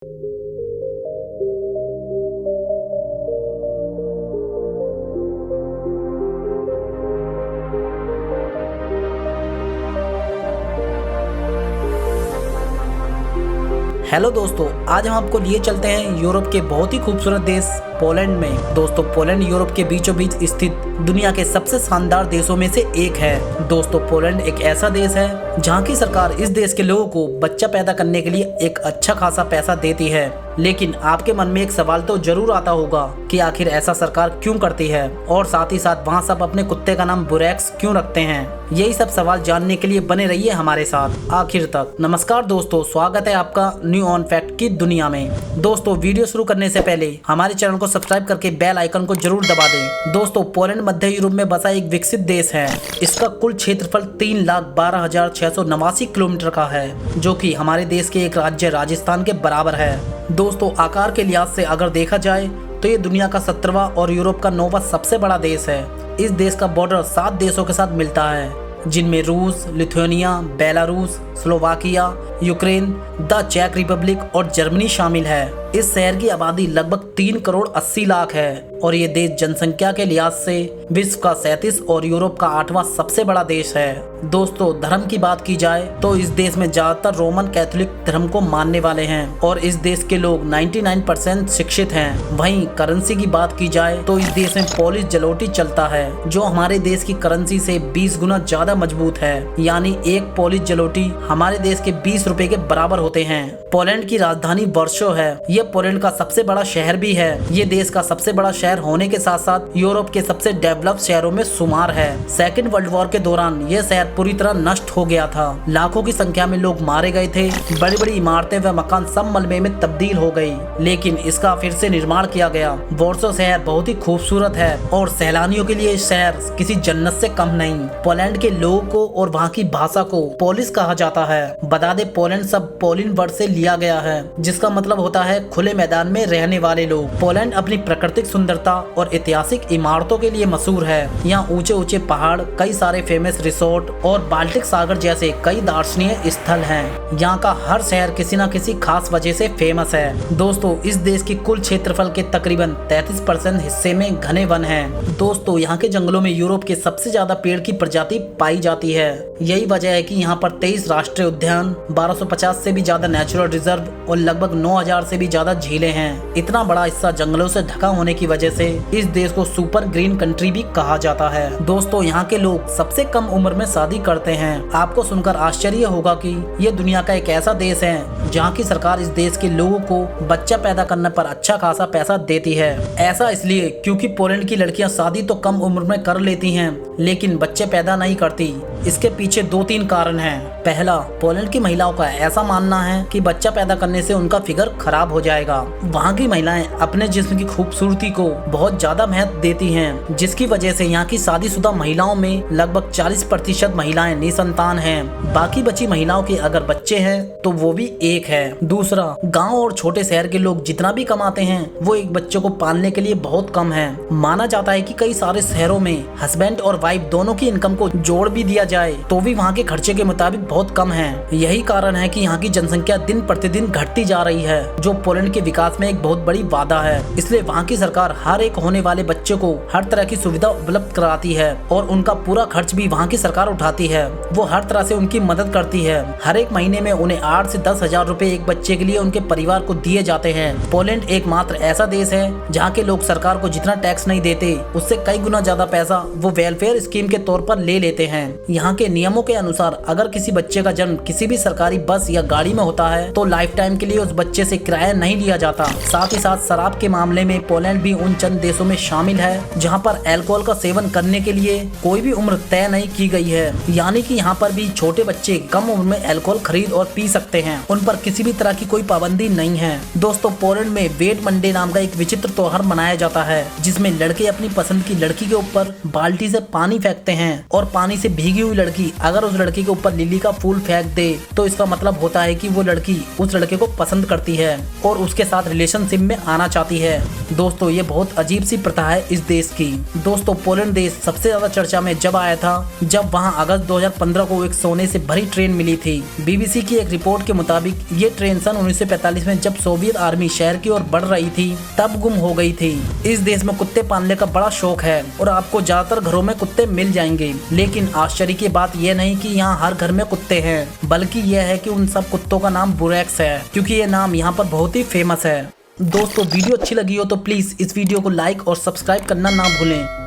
Hello दोस्तों, आज हम आपको लिए चलते हैं यूरोप के बहुत ही खूबसूरत देश पोलैंड में। दोस्तों, पोलैंड यूरोप के बीचों बीच स्थित दुनिया के सबसे शानदार देशों में से एक है। दोस्तों, पोलैंड एक ऐसा देश है जहां की सरकार इस देश के लोगों को बच्चा पैदा करने के लिए एक अच्छा खासा पैसा देती है। लेकिन आपके मन में एक सवाल तो जरूर आता होगा कि आखिर ऐसा सरकार क्यों करती है, और साथ ही साथ वहाँ सब अपने कुत्ते का नाम बुरेक्स क्यों रखते हैं। यही सब सवाल जानने के लिए बने रहिए हमारे साथ आखिर तक। नमस्कार दोस्तों, स्वागत है आपका न्यू ऑन फैक्ट की दुनिया में। दोस्तों, वीडियो शुरू करने से पहले हमारे चैनल को सब्सक्राइब करके बेल आइकन को जरूर दबा दें। दोस्तों, पोलैंड मध्य यूरोप में बसा एक विकसित देश है। इसका कुल क्षेत्रफल 3,12,689 किलोमीटर का है, जो कि हमारे देश के एक राज्य राजस्थान के बराबर है। दोस्तों, आकार के लिहाज से अगर देखा जाए तो ये दुनिया का 17वां और यूरोप का 9वां सबसे बड़ा देश है। इस देश का बॉर्डर 7 देशों के साथ मिलता है, जिनमें रूस, Lithuania, Belarus, Slovakia, Ukraine, the चेक रिपब्लिक और जर्मनी शामिल है। इस शहर की आबादी लगभग 3,80,00,000 है और ये देश जनसंख्या के लिहाज से विश्व का 37 और यूरोप का 8वां सबसे बड़ा देश है। दोस्तों, धर्म की बात की जाए तो इस देश में ज्यादातर रोमन कैथोलिक धर्म को मानने वाले हैं और इस देश के लोग 99% शिक्षित हैं। वहीं करेंसी की बात की जाए तो इस देश में पोलिश जलोटी चलता है, जो हमारे देश की करेंसी से 20 गुना ज्यादा मजबूत है। यानी एक पोलिश जलोटी हमारे देश के 20 रुपए के बराबर होते हैं। पोलैंड की राजधानी वर्सो है। ये पोलैंड का सबसे बड़ा शहर भी है। ये देश का सबसे बड़ा शहर होने के साथ साथ यूरोप के सबसे डेवलप्ड शहरों में शुमार है। सेकेंड वर्ल्ड वॉर के दौरान यह शहर पूरी तरह नष्ट हो गया था। लाखों की संख्या में लोग मारे गए थे। बड़ी बड़ी इमारतें व मकान सब मलबे में तब्दील हो गई, लेकिन इसका फिर से निर्माण किया गया। वर्सो शहर बहुत ही खूबसूरत है और सैलानियों के लिए शहर किसी जन्नत से कम नहीं। पोलैंड के लोगों को और वहाँ की भाषा को पोलिश कहा जाता है। बता दे, पोलैंड सब पोलिन वर्ड से लिया गया है, जिसका मतलब होता है खुले मैदान में रहने वाले लोग। पोलैंड अपनी प्राकृतिक सुंदरता और ऐतिहासिक इमारतों के लिए मशहूर है। यहाँ ऊंचे ऊंचे पहाड़, कई सारे फेमस रिसोर्ट और बाल्टिक सागर जैसे कई दर्शनीय स्थल हैं। यहाँ का हर शहर किसी न किसी खास वजह से फेमस है। दोस्तों, इस देश के कुल क्षेत्रफल के तकरीबन 33% हिस्से में घने वन हैं। दोस्तों, यहाँ के जंगलों में यूरोप के सबसे ज्यादा पेड़ की प्रजाति पाई जाती है। यही वजह है कि यहाँ पर 23 राष्ट्रीय उद्यान, 1250 से भी ज्यादा नेचुरल रिजर्व और लगभग 9,000 से भी ज्यादा झीलें हैं। इतना बड़ा हिस्सा जंगलों से ढका होने की वजह से इस देश को सुपर ग्रीन कंट्री भी कहा जाता है। दोस्तों, यहाँ के लोग सबसे कम उम्र में शादी करते हैं। आपको सुनकर आश्चर्य होगा कि ये दुनिया का एक ऐसा देश है जहाँ की सरकार इस देश के लोगों को बच्चा पैदा करने पर अच्छा खासा पैसा देती है। ऐसा इसलिए क्योंकि पोलैंड की लड़कियां शादी तो कम उम्र में कर लेती हैं, लेकिन बच्चे पैदा नहीं करती। इसके पीछे 2-3 कारण हैं। पहला, पोलैंड की महिलाओं का ऐसा मानना है कि बच्चा पैदा करने से उनका फिगर खराब हो जाएगा। वहाँ की महिलाएं अपने जिस्म की खूबसूरती को बहुत ज्यादा महत्व देती हैं, जिसकी वजह से यहाँ की शादीशुदा महिलाओं में लगभग 40% महिलाएं निसंतान हैं। बाकी बची महिलाओं के अगर बच्चे हैं तो वो भी एक है। दूसरा, गाँव और छोटे शहर के लोग जितना भी कमाते हैं वो एक बच्चे को पालने के लिए बहुत कम है। माना जाता है कि कई सारे शहरों में हस्बैंड और वाइफ दोनों की इनकम को जोड़ भी दिया जाए तो भी वहाँ के खर्चे के मुताबिक बहुत कम है। यही कारण है कि यहाँ की जनसंख्या दिन प्रतिदिन घटती जा रही है, जो पोलैंड के विकास में एक बहुत बड़ी बाधा है। इसलिए वहाँ की सरकार हर एक होने वाले बच्चे को हर तरह की सुविधा उपलब्ध कराती है और उनका पूरा खर्च भी वहाँ की सरकार उठाती है। वो हर तरह से उनकी मदद करती है। हर एक महीने में उन्हें 8 से 10 हजार रुपए एक बच्चे के लिए उनके परिवार को दिए जाते हैं। पोलैंड एकमात्र ऐसा देश है जहाँ के लोग सरकार को जितना टैक्स नहीं देते उससे कई गुना ज्यादा पैसा वो वेलफेयर स्कीम के तौर पर ले लेते हैं। यहाँ के नियमों के अनुसार अगर किसी बच्चे का जन्म किसी भी सरकारी बस या गाड़ी में होता है तो लाइफ टाइम के लिए उस बच्चे से किराया नहीं लिया जाता। साथ ही साथ शराब के मामले में पोलैंड भी उन चंद देशों में शामिल है जहाँ पर अल्कोहल का सेवन करने के लिए कोई भी उम्र तय नहीं की गई है। यानी कि यहाँ पर भी छोटे बच्चे कम उम्र में अल्कोहल खरीद और पी सकते हैं। उन पर किसी भी तरह की कोई पाबंदी नहीं है। दोस्तों, पोलैंड में वेट मंडे नाम का एक विचित्र त्योहार मनाया जाता है, जिसमें लड़के अपनी पसंद की लड़की के ऊपर बाल्टी से पानी फेंकते हैं और पानी से भीगी हुई लड़की अगर उस लड़की के ऊपर लिली का फूल फेंक दे तो इसका उसका मतलब होता है कि वो लड़की उस लड़के को पसंद करती है और उसके साथ रिलेशनशिप में आना चाहती है। दोस्तों ये बहुत अजीब सी प्रथा है इस देश की। दोस्तों पोलैंड देश सबसे ज्यादा चर्चा में जब आया था जब वहां अगस्त 2015 को एक सोने से भरी ट्रेन मिली थी। बीबीसी की एक रिपोर्ट के मुताबिक ये ट्रेन सन 1945 में जब सोवियत आर्मी शहर की ओर बढ़ रही थी तब गुम हो गई थी। इस देश में कुत्ते पालने का बड़ा शौक है और आपको ज्यादातर घरों में कुत्ते मिल जाएंगे, लेकिन आश्चर्य की बात यह नहीं कि यहाँ हर घर में कुत्ते हैं, बल्कि यह है कि उन सब कुत्तों का नाम बुरेक्स है, क्योंकि ये नाम यहाँ पर बहुत ही फेमस है। दोस्तों वीडियो अच्छी लगी हो तो प्लीज इस वीडियो को लाइक और सब्सक्राइब करना ना भूलें।